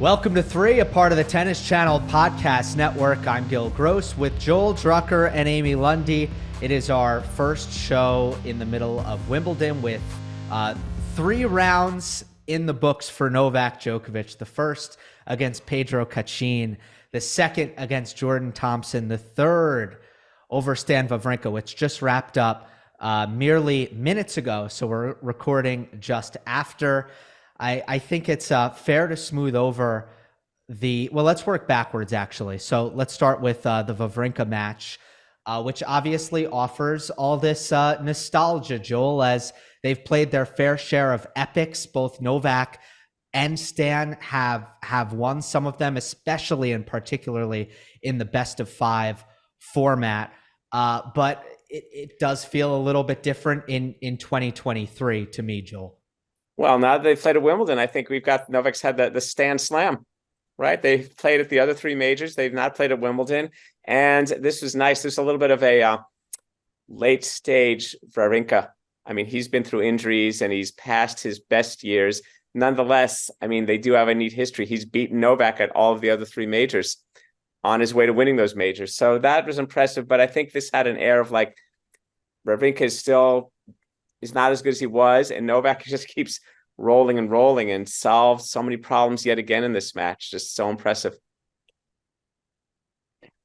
Welcome to Three, a part of the Tennis Channel podcast network. I'm Gill Gross with Joel Drucker and Amy Lundy. It is our first show in the middle of Wimbledon with 3 rounds in the books for Novak Djokovic. The first against Pedro Cachin, the second against Jordan Thompson, the third over Stan Wawrinka, which just wrapped up merely minutes ago. So we're recording just after. I think it's fair to smooth over let's work backwards, actually. So let's start with the Wawrinka match, which obviously offers all this nostalgia, Joel, as they've played their fair share of epics. Both Novak and Stan have won some of them, especially and particularly in the best of 5 format. But it does feel a little bit different in 2023 to me, Joel. Well, now that they've played at Wimbledon, I think we've got Novak's had the Stan Slam, right? They've played at the other 3 majors. They've not played at Wimbledon. And this was nice. There's a little bit of a late stage Wawrinka. I mean, he's been through injuries and he's past his best years. Nonetheless, I mean, they do have a neat history. He's beaten Novak at all of the other 3 majors on his way to winning those majors. So that was impressive. But I think this had an air of like Wawrinka is not as good as he was, and Novak just keeps rolling and solved so many problems yet again in this match. Just so impressive.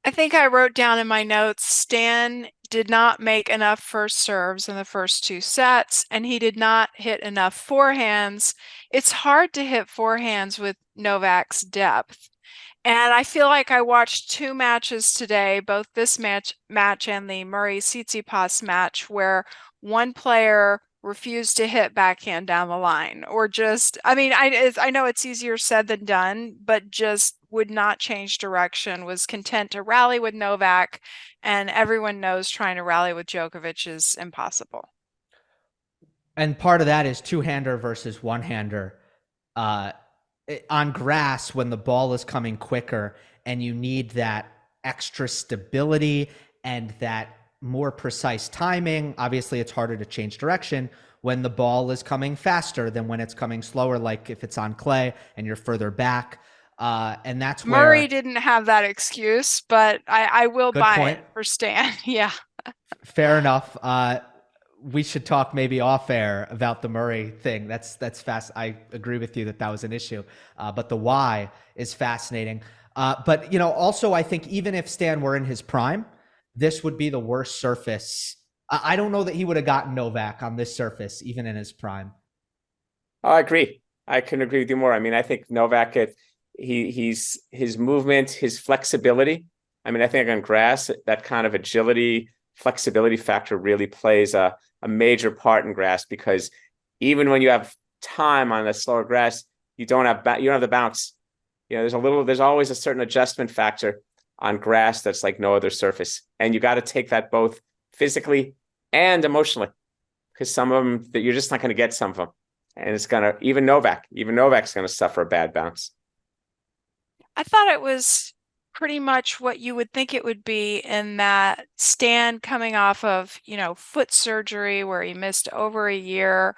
I think I wrote down in my notes, Stan did not make enough first serves in the first 2 sets, and he did not hit enough forehands. It's hard to hit forehands with Novak's depth. And I feel like I watched 2 matches today, both this match and the Murray-Tsitsipas match, where one player refused to hit backhand down the line, or just, I mean, I know it's easier said than done, but just would not change direction, was content to rally with Novak, and everyone knows trying to rally with Djokovic is impossible. And part of that is two-hander versus one-hander. On grass, when the ball is coming quicker and you need that extra stability and that more precise timing, obviously it's harder to change direction when the ball is coming faster than when it's coming slower, like if it's on clay and you're further back. And that's where Murray didn't have that excuse, but I will buy it for Stan. Yeah. Fair enough. We should talk maybe off air about the Murray thing. That's fast. I agree with you that was an issue. But the why is fascinating. But, also I think even if Stan were in his prime, this would be the worst surface. I don't know that he would have gotten Novak on this surface, even in his prime. I agree. I couldn't agree with you more. I mean, I think Novak, he's his movement, his flexibility. I mean, I think on grass, that kind of agility, flexibility factor really plays a major part in grass, because even when you have time on the slower grass, you don't have the bounce. There's always a certain adjustment factor on grass that's like no other surface, and you got to take that both physically and emotionally, because some of them that you're just not going to get some of them, and it's gonna even Novak's going to suffer a bad bounce. I thought it was pretty much what you would think it would be, in that Stan, coming off of foot surgery where he missed over a year,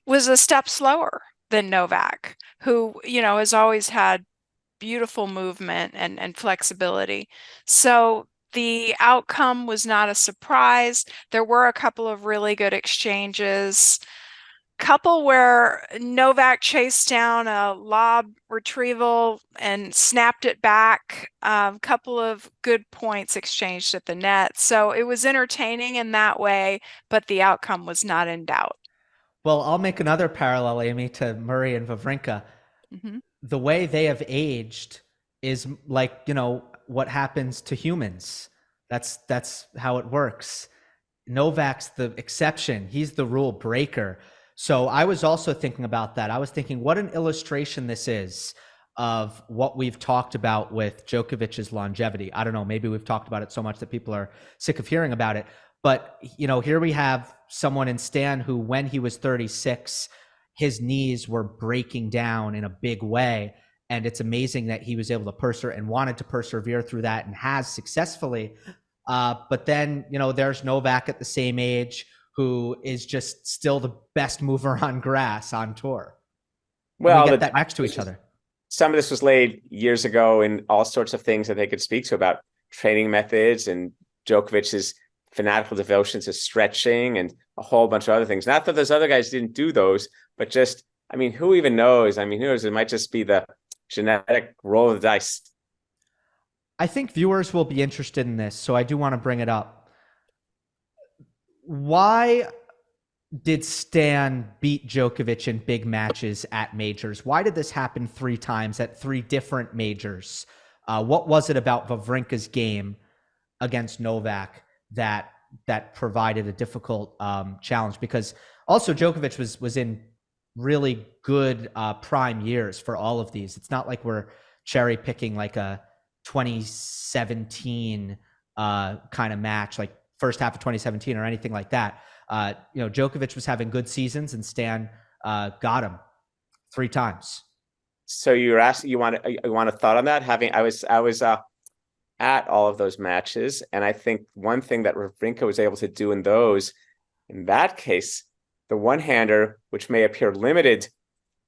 was a step slower than Novak, who has always had beautiful movement and flexibility. So the outcome was not a surprise. There were a couple of really good exchanges, couple where Novak chased down a lob retrieval and snapped it back. Couple of good points exchanged at the net. So it was entertaining in that way, but the outcome was not in doubt. Well, I'll make another parallel, Amy, to Murray and Wawrinka. Mm-hmm. The way they have aged is like, what happens to humans. That's how it works. Novak's the exception. He's the rule breaker. So I was also thinking about that. I was thinking what an illustration this is of what we've talked about with Djokovic's longevity. I don't know, maybe we've talked about it so much that people are sick of hearing about it. But, here we have someone in Stan who, when he was 36, his knees were breaking down in a big way. And it's amazing that he was able to persevere and wanted to persevere through that and has successfully. But then, there's Novak at the same age, who is just still the best mover on grass on tour. Well, we get that next to each other. some of this was laid years ago in all sorts of things that they could speak to about training methods and Djokovic's fanatical devotion to stretching and a whole bunch of other things. Not that those other guys didn't do those, but just, I mean, who even knows? I mean, who knows? It might just be the genetic roll of the dice. I think viewers will be interested in this, so I do want to bring it up. Why did Stan beat Djokovic in big matches at majors? Why did this happen 3 times at 3 different majors? What was it about Wawrinka's game against Novak that provided a difficult challenge? Because also Djokovic was in really good prime years for all of these. It's not like we're cherry picking like a 2017 kind of match, like first half of 2017 or anything like that. Djokovic was having good seasons, and Stan got him 3 times. So you're asking, you want a thought on that? I was at all of those matches, and I think one thing that Wawrinka was able to do in that case, the one-hander, which may appear limited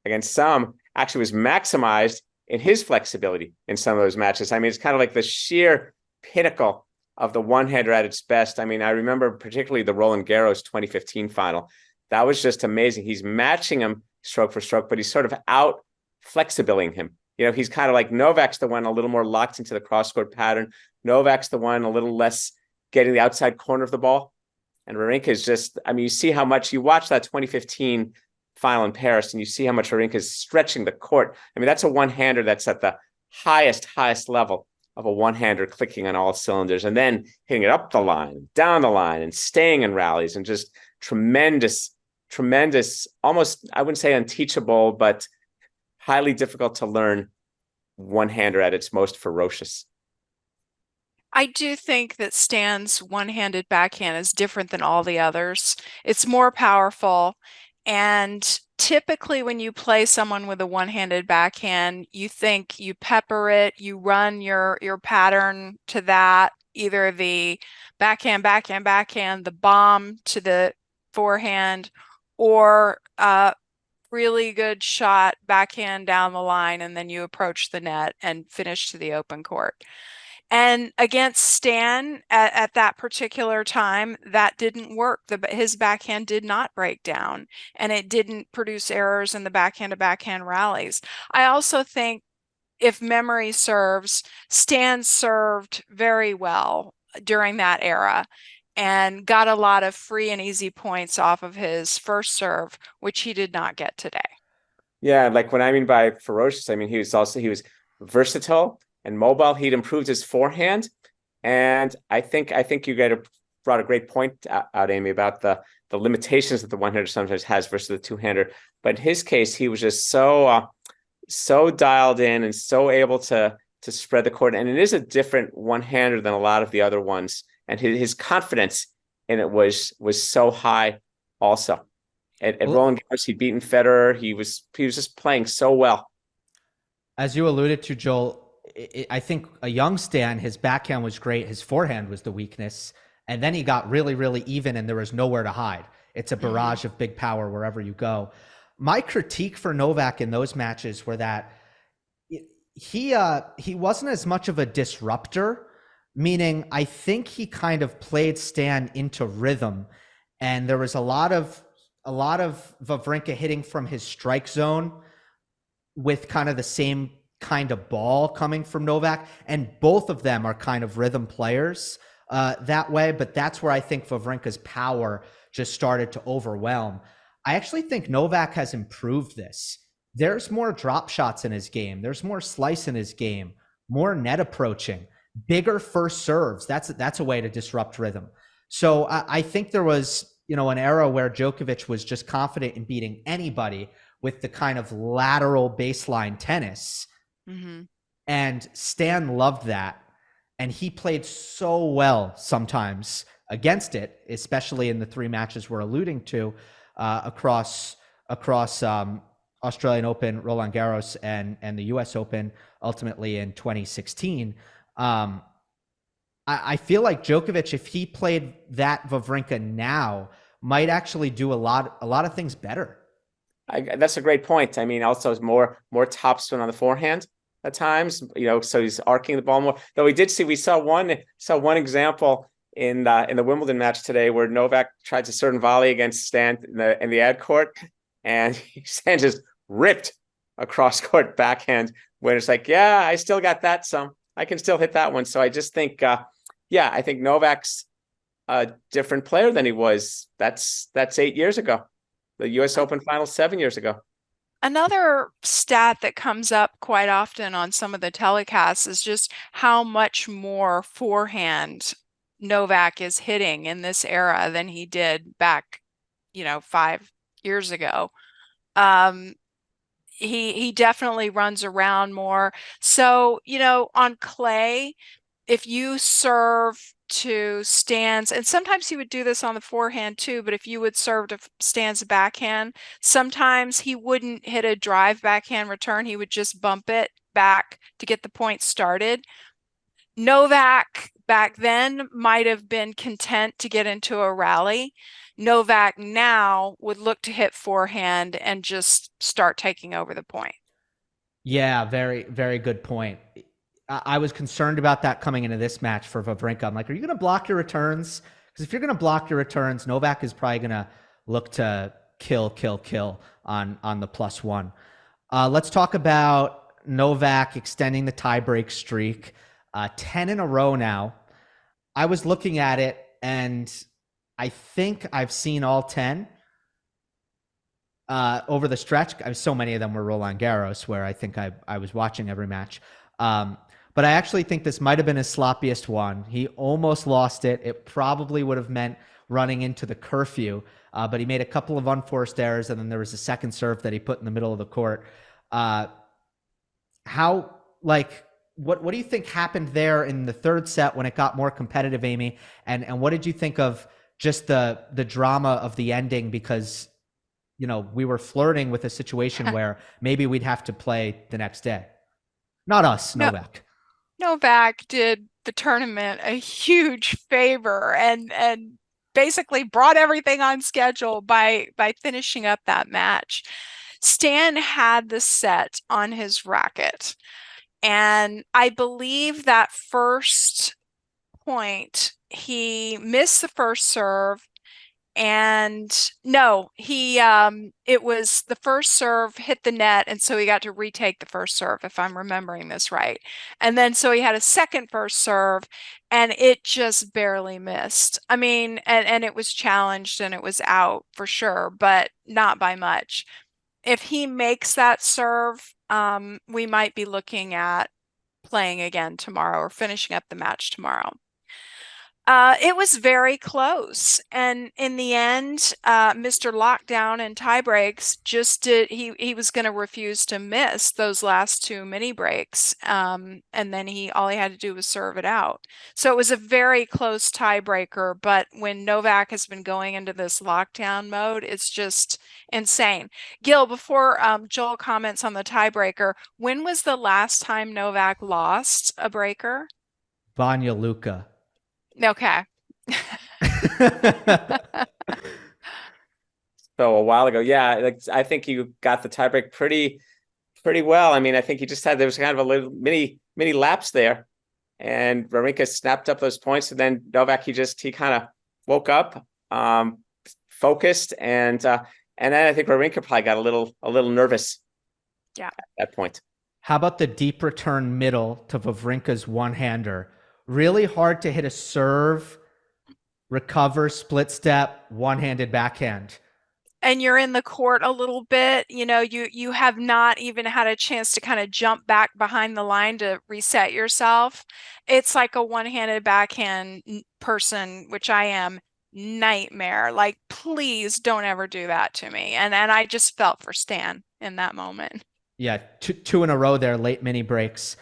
against some, actually was maximized in his flexibility in some of those matches. I mean, it's kind of like the sheer pinnacle of the one-hander at its best. I mean, I remember particularly the Roland Garros 2015 final. That was just amazing. He's matching him stroke for stroke, but he's sort of out flexibiling him. He's kind of like Novak's the one a little more locked into the cross-court pattern. Novak's the one a little less getting the outside corner of the ball. And Wawrinka is just, I mean, you see how much, you watch that 2015 final in Paris and you see how much Wawrinka is stretching the court. I mean, that's a one-hander that's at the highest level of a one-hander, clicking on all cylinders and then hitting it up the line, down the line, and staying in rallies, and just tremendous, almost, I wouldn't say unteachable, but highly difficult to learn one-hander at its most ferocious. I do think that Stan's one-handed backhand is different than all the others. It's more powerful. And typically when you play someone with a one-handed backhand, you think you pepper it, you run your pattern to that, either the backhand, the bomb to the forehand, or really good shot backhand down the line, and then you approach the net and finish to the open court. And against Stan at that particular time, that didn't work. His backhand did not break down, and it didn't produce errors in the backhand to backhand rallies. I also think, if memory serves, Stan served very well during that era and got a lot of free and easy points off of his first serve, which he did not get today. Yeah, like what I mean by ferocious, I mean he was versatile and mobile. He'd improved his forehand, and I think you brought a great point out, Amy, about the limitations that the one-hander sometimes has versus the two-hander. But in his case, he was just so dialed in and so able to spread the court, and it is a different one-hander than a lot of the other ones. And his confidence in it was so high. Also, at Roland Garros, he'd beaten Federer. He was just playing so well. As you alluded to, Joel, I think a young Stan, his backhand was great. His forehand was the weakness. And then he got really, really even, and there was nowhere to hide. It's a barrage of big power wherever you go. My critique for Novak in those matches were that he wasn't as much of a disruptor, meaning I think he kind of played Stan into rhythm. And there was a lot of Wawrinka hitting from his strike zone with kind of the same kind of ball coming from Novak, and both of them are kind of rhythm players that way. But that's where I think Wawrinka's power just started to overwhelm. I actually think Novak has improved this. There's more drop shots in his game. There's more slice in his game, more net approaching, bigger first serves. That's a way to disrupt rhythm. So I think there was, an era where Djokovic was just confident in beating anybody with the kind of lateral baseline tennis. Mm-hmm. And Stan loved that. And he played so well sometimes against it, especially in the 3 matches we're alluding to across Australian Open, Roland Garros, and the US Open ultimately in 2016. I feel like Djokovic, if he played that Wawrinka now, might actually do a lot of things better. That's a great point. I mean, also more topspin on the forehand at times, so he's arcing the ball more. Though we saw one example in the Wimbledon match today where Novak tried to certain volley against Stan in the ad court, and Stan just ripped a cross court backhand when it's like, yeah, I still got that some. I can still hit that one. So I just think, I think Novak's a different player than he was. That's 8 years ago. The U.S. Open final 7 years ago. Another stat that comes up quite often on some of the telecasts is just how much more forehand Novak is hitting in this era than he did back, 5 years ago. He definitely runs around more. So, on clay, if you serve to Stan's, and sometimes he would do this on the forehand too, but if you would serve to Stan's backhand, sometimes he wouldn't hit a drive backhand return. He would just bump it back to get the point started. Novak back then might have been content to get into a rally. Novak now would look to hit forehand and just start taking over the point. Yeah, very, very good point. I was concerned about that coming into this match for Wawrinka. I'm like, are you going to block your returns? Because if you're going to block your returns, Novak is probably going to look to kill on the +1. Let's talk about Novak extending the tiebreak streak. 10 in a row now. I was looking at it, and I think I've seen all 10 over the stretch. So many of them were Roland Garros, where I think I was watching every match. But I actually think this might have been his sloppiest one. He almost lost it. It probably would have meant running into the curfew, but he made a couple of unforced errors, and then there was a second serve that he put in the middle of the court. What do you think happened there in the third set when it got more competitive, Amy? And what did you think of just the drama of the ending? Because, we were flirting with a situation where maybe we'd have to play the next day. Not us, Novak. Novak did the tournament a huge favor and basically brought everything on schedule by finishing up that match. Stan had the set on his racket, and I believe that first point he missed the first serve. And no, it was the first serve hit the net, and so he got to retake the first serve, if I'm remembering this right. And then so he had a second first serve, and it just barely missed. I mean, and it was challenged and it was out for sure, but not by much. If he makes that serve, we might be looking at playing again tomorrow or finishing up the match tomorrow. It was very close, and in the end, Mr. Lockdown and tiebreaks he was going to refuse to miss those last 2 mini breaks, and then all he had to do was serve it out. So it was a very close tiebreaker, but when Novak has been going into this lockdown mode, it's just insane. Gill, before Joel comments on the tiebreaker, when was the last time Novak lost a breaker? Banja Luka. Okay. So a while ago, yeah, I think you got the tiebreak pretty well. I mean, I think there was kind of a little mini lapse there, and Wawrinka snapped up those points, and then Novak he kind of woke up, focused, and then I think Wawrinka probably got a little nervous. Yeah. At that point. How about the deep return middle to Wawrinka's one-hander? Really hard to hit a serve, recover, split step, one-handed backhand. And you're in the court a little bit, you have not even had a chance to kind of jump back behind the line to reset yourself. It's like a one-handed backhand person, which I am, nightmare. Like, please don't ever do that to me. And I just felt for Stan in that moment. Yeah, two in a row there, late mini breaks.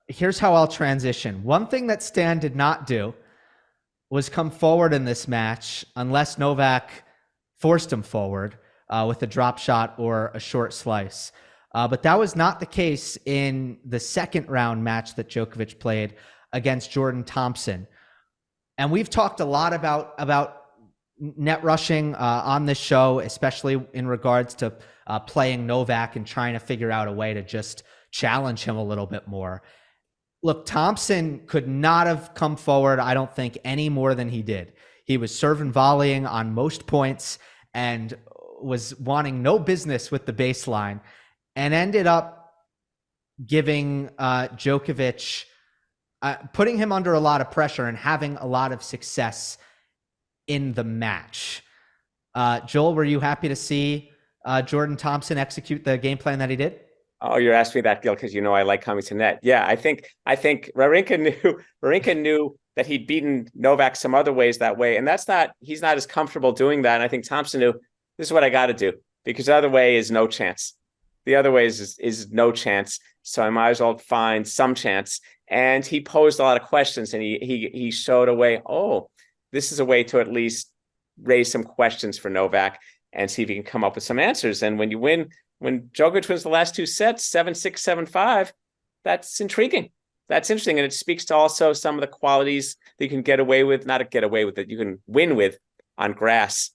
Here's how I'll transition. One thing that Stan did not do was come forward in this match unless Novak forced him forward with a drop shot or a short slice. But that was not the case in the second round match that Djokovic played against Jordan Thompson. And we've talked a lot about net rushing on this show, especially in regards to playing Novak and trying to figure out a way to just challenge him a little bit more. Look, Thompson could not have come forward, I don't think, any more than he did. He was serving volleying on most points and was wanting no business with the baseline, and ended up giving Djokovic, putting him under a lot of pressure and having a lot of success in the match. Joel, were you happy to see Jordan Thompson execute the game plan that he did? Oh, you're asking me that, Gill, because you know I like coming to net. Yeah, I think Wawrinka knew that he'd beaten Novak some other ways that way, and he's not as comfortable doing that. And I think Thompson knew, this is what I got to do, because the other way is no chance. The other way is no chance. So I might as well find some chance. And he posed a lot of questions, and he showed a way. Oh, this is a way to at least raise some questions for Novak and see if he can come up with some answers. And when Djokovic wins the last two sets, 7-6, 7-5, that's intriguing. That's interesting. And it speaks to also some of the qualities that you can get away with, not get away with, that you can win with on grass,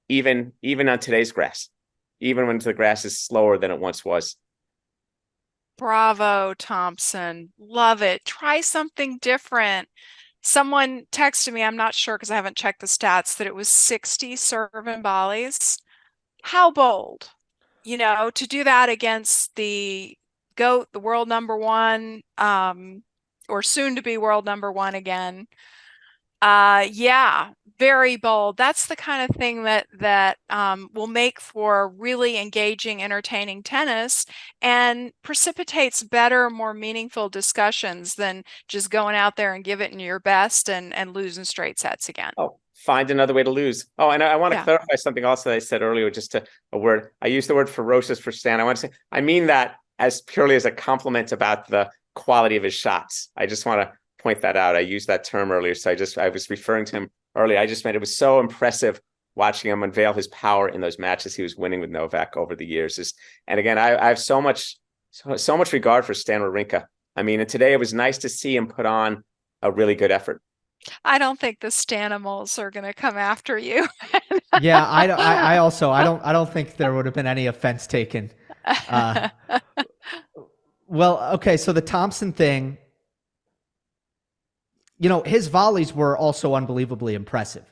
even on today's grass, even when the grass is slower than it once was. Bravo, Thompson. Love it. Try something different. Someone texted me, I'm not sure because I haven't checked the stats, that it was 60 serve and volleys. How bold, to do that against the GOAT, the world number one, or soon to be world number one again. Yeah, very bold. That's the kind of thing that will make for really engaging, entertaining tennis and precipitates better, more meaningful discussions than just going out there and give it in your best and losing straight sets again. Oh, find another way to lose. Oh, and I want to clarify something else that I said earlier, just a word. I used the word ferocious for Stan. I want to say, I mean that as purely as a compliment about the quality of his shots. I just want to point that out. I used that term earlier, so I was referring to him earlier. I just meant it was so impressive watching him unveil his power in those matches he was winning with Novak over the years. And again, I have so much regard for Stan Wawrinka. I mean, and today it was nice to see him put on a really good effort. I don't think the Stanimals are going to come after you. Yeah, I also don't think there would have been any offense taken. Well, okay, so the Thompson thing, his volleys were also unbelievably impressive.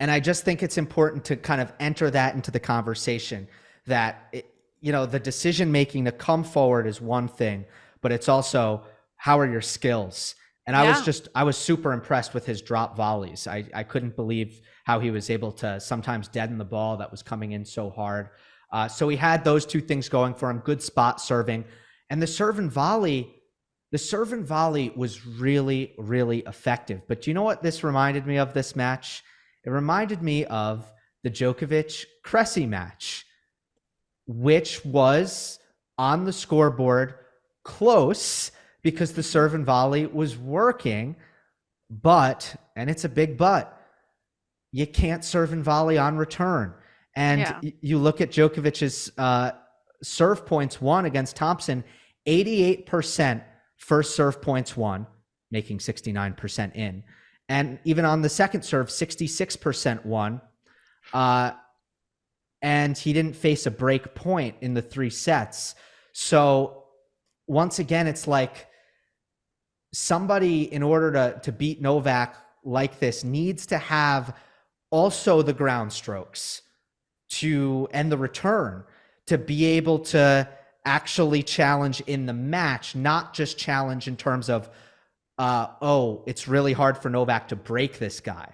And I just think it's important to kind of enter that into the conversation, that, the decision-making to come forward is one thing, but it's also, how are your skills? And I was super impressed with his drop volleys. I couldn't believe how he was able to sometimes deaden the ball that was coming in so hard. So he had those two things going for him, good spot serving. And the serve and volley was really, really effective. But do you know what this reminded me of, this match? It reminded me of the Djokovic-Cressy match, which was on the scoreboard close because the serve and volley was working. But, and it's a big but, you can't serve and volley on return. And you look at Djokovic's serve points won against Thompson, 88% first serve points won, making 69% in. And even on the second serve, 66% won. And he didn't face a break point in the 3 sets. So once again, it's like somebody, in order to beat Novak like this, needs to have also the ground strokes and the return to be able to actually challenge in the match, not just challenge in terms of, it's really hard for Novak to break this guy.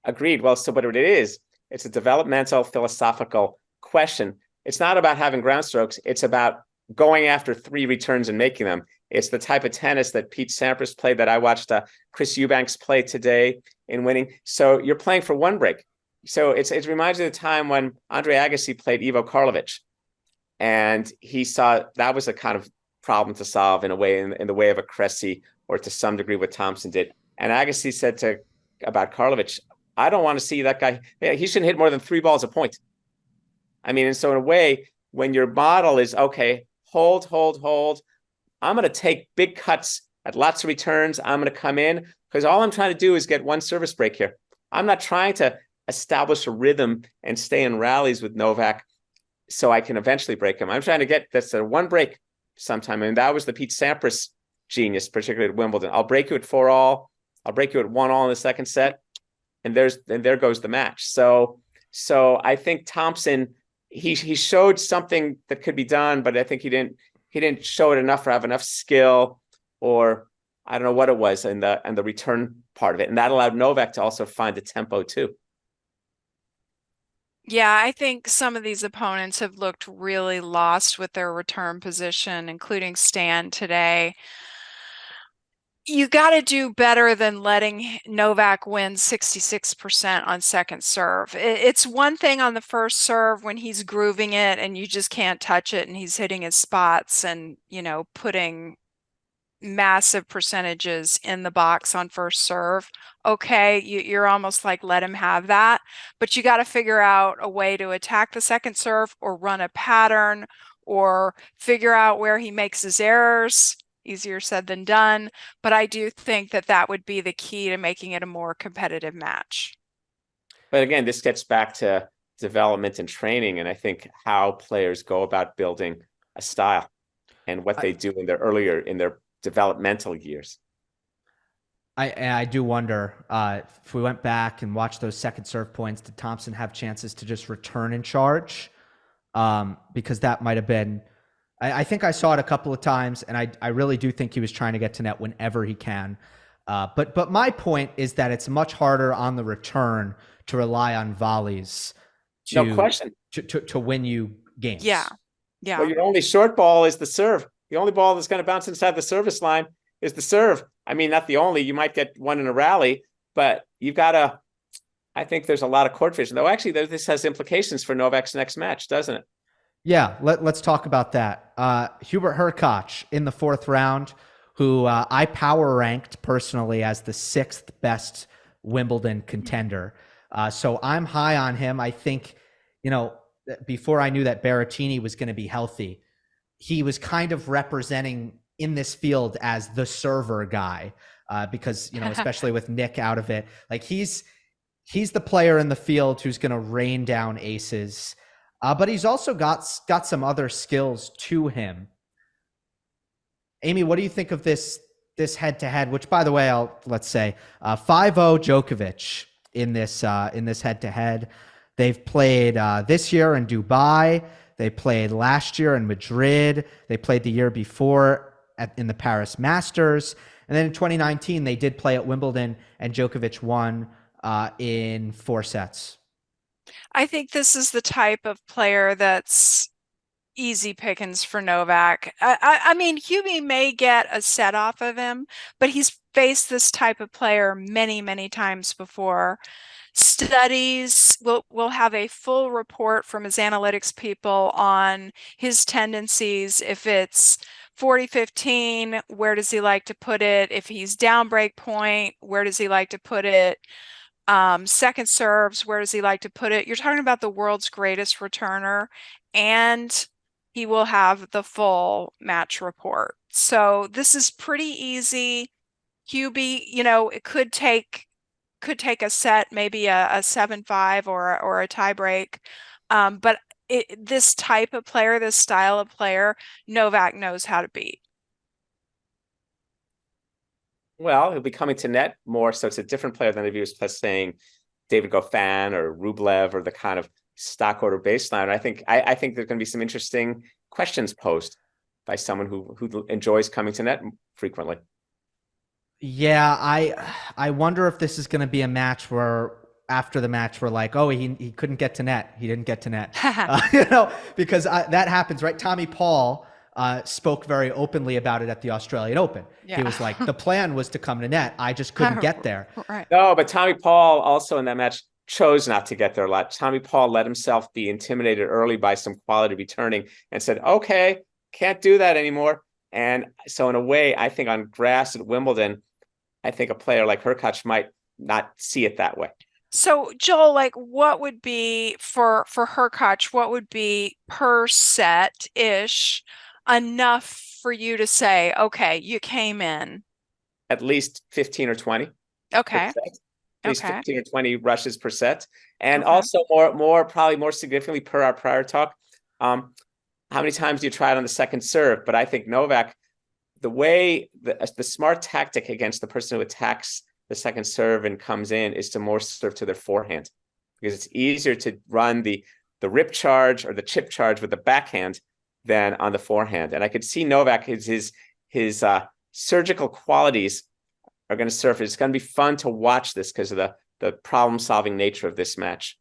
Agreed. Well, so but what it is, it's a developmental philosophical question. It's not about having ground strokes. It's about going after 3 returns and making them. It's the type of tennis that Pete Sampras played, that I watched Chris Eubanks play today in winning. So you're playing for 1 break. So it reminds me of the time when Andre Agassi played Ivo Karlovic. And he saw that was a kind of problem to solve in a way, in the way of a Cressy, or to some degree what Thompson did. And Agassi said about Karlovic, I don't want to see that guy. He shouldn't hit more than 3 balls a point. I mean, and so in a way, when your model is, okay, hold, I'm going to take big cuts at lots of returns. I'm going to come in because all I'm trying to do is get 1 service break here. I'm not trying to establish a rhythm and stay in rallies with Novak so I can eventually break him. I'm trying to get that's a one break sometime. And that was the Pete Sampras genius, particularly at Wimbledon. I'll break you at 4-all. I'll break you at 1-all in the second set. And there goes the match. So I think Thompson, he showed something that could be done, but I think he didn't show it enough or have enough skill, or I don't know what it was in the return part of it. And that allowed Novak to also find the tempo too. Yeah, I think some of these opponents have looked really lost with their return position, including Stan today. You got to do better than letting Novak win 66% on second serve. It's one thing on the first serve when he's grooving it and you just can't touch it and he's hitting his spots and, putting massive percentages in the box on first serve. Okay, you're almost like, let him have that. But you got to figure out a way to attack the second serve or run a pattern or figure out where he makes his errors. Easier said than done. But I do think that would be the key to making it a more competitive match. But again, this gets back to development and training, and I think how players go about building a style and what they do in their developmental years. I do wonder if we went back and watched those second serve points, did Thompson have chances to just return and charge? Because that might have been, I think I saw it a couple of times, and I really do think he was trying to get to net whenever he can. But my point is that it's much harder on the return to rely on volleys No question. to win you games. Yeah. Well, your only short ball is the serve. The only ball that's going to bounce inside the service line is the serve. I mean, not the only. You might get one in a rally, but you've got to. I think there's a lot of court vision. Though, actually, this has implications for Novak's next match, doesn't it? Yeah, let's talk about that. Hubert Hurkacz in the fourth round, who I power ranked personally as the 6th best Wimbledon contender. So I'm high on him. I think, before I knew that Berrettini was going to be healthy, he was kind of representing in this field as the server guy, because, especially with Nick out of it, like he's the player in the field who's going to rain down aces. But he's also got some other skills to him. Amy, what do you think of this head-to-head? Which, by the way, let's say 5-0 Djokovic in this head-to-head. They've played this year in Dubai. They played last year in Madrid. They played the year before in the Paris Masters, and then in 2019 they did play at Wimbledon, and Djokovic won in 4 sets. I think this is the type of player that's easy pickings for Novak. I mean, Hubie may get a set off of him, but he's faced this type of player many, many times before. Studies will have a full report from his analytics people on his tendencies. If it's 40-15, where does he like to put it? If he's down break point, where does he like to put it? Second serves, where does he like to put it? You're talking about the world's greatest returner, and he will have the full match report. So this is pretty easy. Hubie, it could take a set, maybe a 7-5 or a tie break. But this type of player, this style of player, Novak knows how to beat. Well, he'll be coming to net more, so it's a different player than if he was saying David Goffin or Rublev or the kind of stock order baseline. I think there's going to be some interesting questions posed by someone who enjoys coming to net frequently. Yeah, I wonder if this is going to be a match where after the match we're like, oh, he couldn't get to net. He didn't get to net. Because that happens, right? Tommy Paul spoke very openly about it at the Australian Open. Yeah. He was like, the plan was to come to net. I just couldn't get there. Right. No, but Tommy Paul also in that match chose not to get there a lot. Tommy Paul let himself be intimidated early by some quality returning and said, okay, can't do that anymore. And so in a way, I think on grass at Wimbledon, I think a player like Hurkacz might not see it that way. So Joel, like what would be for Hurkacz, what would be per set-ish enough for you to say, okay, you came in? At least 15 or 20. Okay. at least Okay. 15 or 20 rushes per set. And Okay. also probably more significantly per our prior talk, how many times do you try it on the second serve? But I think Novak, the smart tactic against the person who attacks the second serve and comes in is to more serve to their forehand, because it's easier to run the rip charge or the chip charge with the backhand than on the forehand. And I could see Novak, his surgical qualities are going to surface. It's going to be fun to watch this because of the problem-solving nature of this match.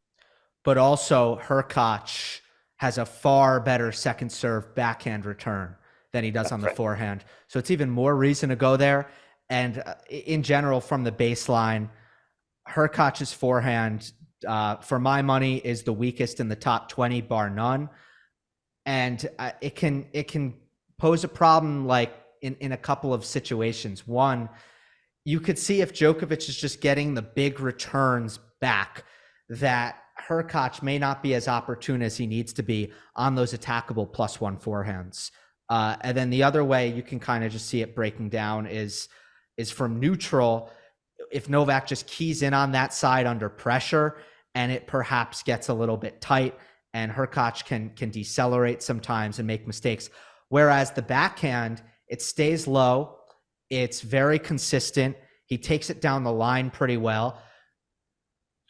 But also, Hurkacz has a far better second serve backhand return than he does on the forehand. So it's even more reason to go there. And in general, from the baseline, Hurkacz's forehand, for my money, is the weakest in the top 20, bar none. And it can pose a problem, like in a couple of situations. One, you could see if Djokovic is just getting the big returns back, that Hurkacz may not be as opportune as he needs to be on those attackable +1 forehands. And then the other way you can kind of just see it breaking down is from neutral. If Novak just keys in on that side under pressure and it perhaps gets a little bit tight, and Hurkacz can decelerate sometimes and make mistakes. Whereas the backhand, it stays low. It's very consistent. He takes it down the line pretty well.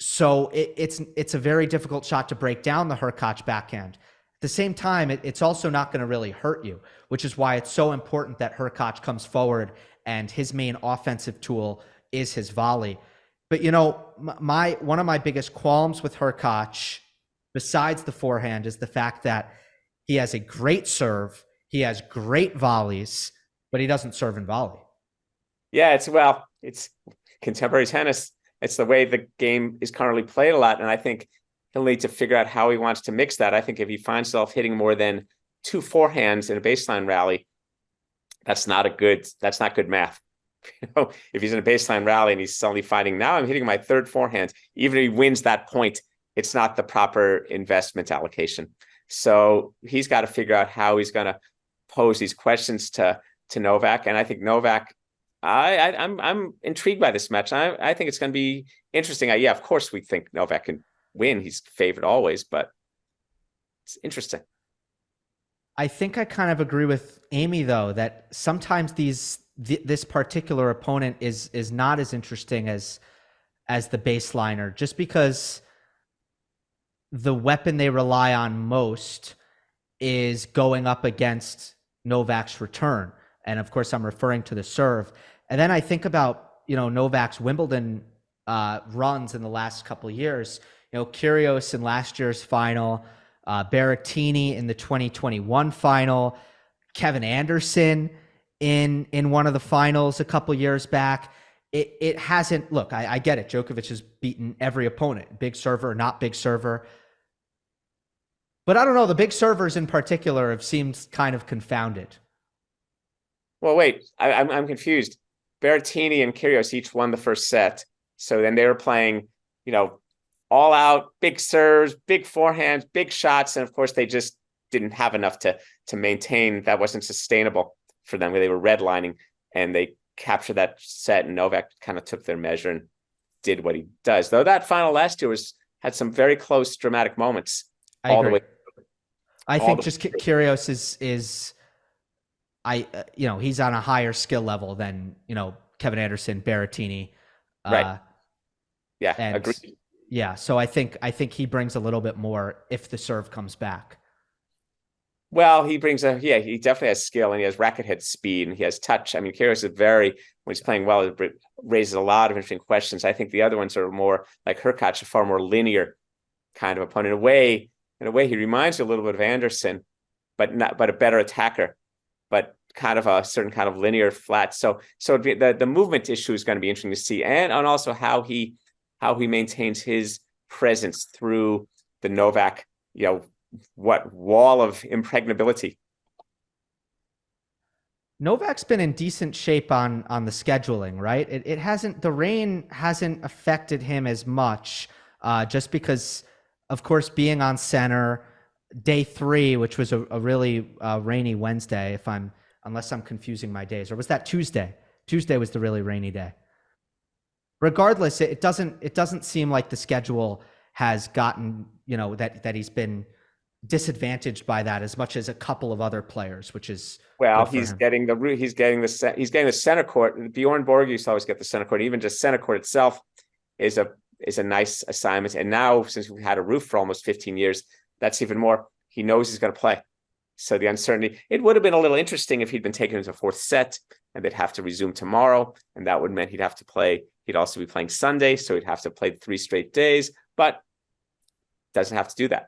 So it's a very difficult shot to break down the Hurkacz backhand. At the same time, it's also not going to really hurt you, which is why it's so important that Hurkacz comes forward and his main offensive tool is his volley. But, you know, one of my biggest qualms with Hurkacz, besides the forehand, is the fact that he has a great serve, he has great volleys, but he doesn't serve and volley. Yeah, it's contemporary tennis. It's the way the game is currently played a lot. And I think he'll need to figure out how he wants to mix that. I think if he finds himself hitting more than 2 forehands in a baseline rally, that's not good math. You know, if he's in a baseline rally and he's suddenly finding, now I'm hitting my 3rd forehand, even if he wins that point, it's not the proper investment allocation. So he's got to figure out how he's going to pose these questions to Novak. And I think Novak, I'm intrigued by this match. I think it's going to be interesting. Yeah, of course we think Novak can win. He's favored always, but it's interesting. I think I kind of agree with Amy, though, that sometimes this particular opponent is not as interesting as the baseliner, just because the weapon they rely on most is going up against Novak's return. And of course, I'm referring to the serve. And then I think about, you know, Novak's Wimbledon runs in the last couple of years. You know, Kyrgios in last year's final, Berrettini in the 2021 final, Kevin Anderson in one of the finals a couple years back. It hasn't, look, I get it. Djokovic has beaten every opponent, big server, not big server. But I don't know, the big servers in particular have seemed kind of confounded. Well, wait, I'm confused. Berrettini and Kyrgios each won the first set. So then they were playing, you know, all out, big serves, big forehands, big shots. And of course, they just didn't have enough to maintain. That wasn't sustainable for them. They were redlining and they captured that set, and Novak kind of took their measure and did what he does. Though that final last year had some very close dramatic moments all the way. I think just Kyrgios is you know, he's on a higher skill level than, you know, Kevin Anderson, Berrettini. Right. Yeah, agreed. Yeah, so I think he brings a little bit more if the serve comes back. Well, he definitely has skill, and he has racket head speed, and he has touch. I mean, Kyrgios is when he's playing well, it raises a lot of interesting questions. I think the other ones are more like Hurkacz, a far more linear kind of opponent. In a way, he reminds you a little bit of Anderson, but a better attacker, but kind of a certain kind of linear flat. So the movement issue is going to be interesting to see, and also how he maintains his presence through the Novak, you know, what wall of impregnability. Novak's been in decent shape on the scheduling, right? The rain hasn't affected him as much, just because, of course, being on center, day 3, which was a really rainy Wednesday, unless I'm confusing my days. Or was that Tuesday? Tuesday was the really rainy day. regardless, it doesn't seem like the schedule has gotten, that he's been disadvantaged by that as much as a couple of other players, which is he's getting the center court. Bjorn Borg used to always get the center court. Even just center court itself is a nice assignment. And now, since we've had a roof for almost 15 years, that's even more. He knows he's going to play. So the uncertainty, it would have been a little interesting if he'd been taken into a fourth set and they'd have to resume tomorrow. And that would mean he'd have to play. He'd also be playing Sunday. So he'd have to play 3 straight days, but doesn't have to do that.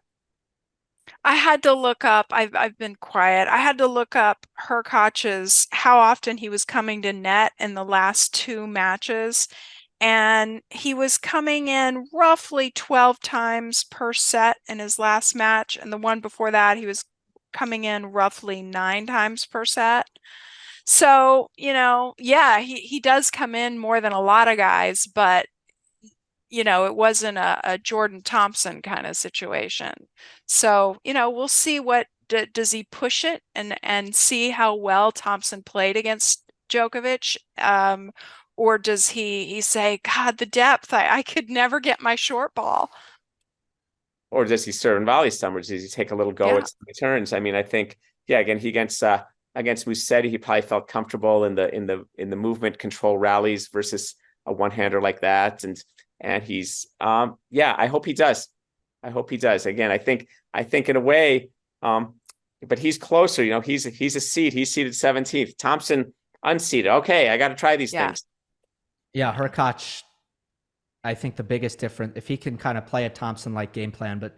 I had to look up, I've been quiet. I had to look up Hurkacz's, how often he was coming to net in the last 2 matches. And he was coming in roughly 12 times per set in his last match. And the one before that, he was coming in roughly 9 times per set. So, he does come in more than a lot of guys, but it wasn't a Jordan Thompson kind of situation. So, we'll see what does he push it and see how well Thompson played against Djokovic, or does he say, God, the depth, I could never get my short ball. Or does he serve and volley some, or does he take a little go at some returns? I mean, I think, again, he against Musetti, he probably felt comfortable in the movement control rallies versus a one-hander like that. And he's I hope he does. Again, I think in a way, but he's closer, he's a seed. He's seeded 17th. Thompson unseeded. Okay, I got to try these things. Yeah, Hurkacz, I think the biggest difference, if he can kind of play a Thompson-like game plan, but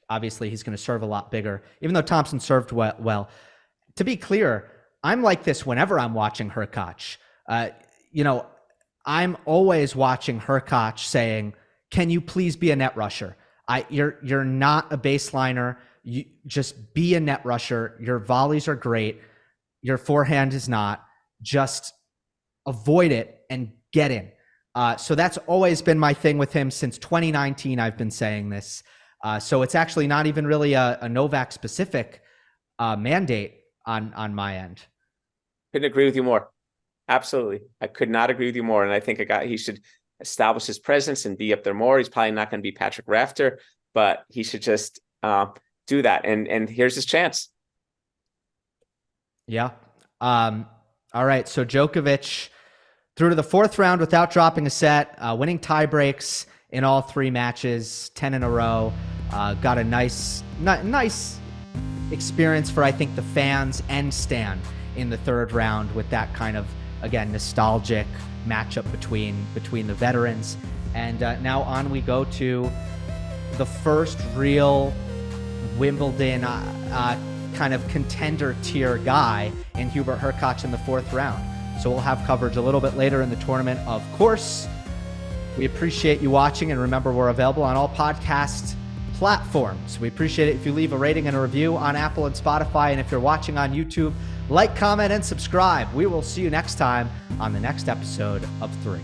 obviously he's going to serve a lot bigger, even though Thompson served well. To be clear, I'm like this whenever I'm watching Hurkacz. I'm always watching Hurkacz saying, can you please be a net rusher? You're not a baseliner. You just be a net rusher. Your volleys are great. Your forehand is not. Just avoid it and get in. So that's always been my thing with him since 2019. I've been saying this. So it's actually not even really a Novak specific mandate on my end. Couldn't agree with you more. Absolutely. I could not agree with you more. And I think he should establish his presence and be up there more. He's probably not going to be Patrick Rafter, but he should just do that. And here's his chance. Yeah. All right. So Djokovic through to the 4th round without dropping a set, winning tie breaks in all 3 matches, 10 in a row. Got a nice experience for, I think, the fans and Stan in the 3rd round with that kind of, again, nostalgic matchup between the veterans. And now on we go to the first real Wimbledon kind of contender tier guy in Hubert Hurkacz in the 4th round. So we'll have coverage a little bit later in the tournament, of course. We appreciate you watching, and remember, we're available on all podcast platforms. We appreciate it if you leave a rating and a review on Apple and Spotify, and if you're watching on YouTube, like, comment, and subscribe. We will see you next time on the next episode of 3.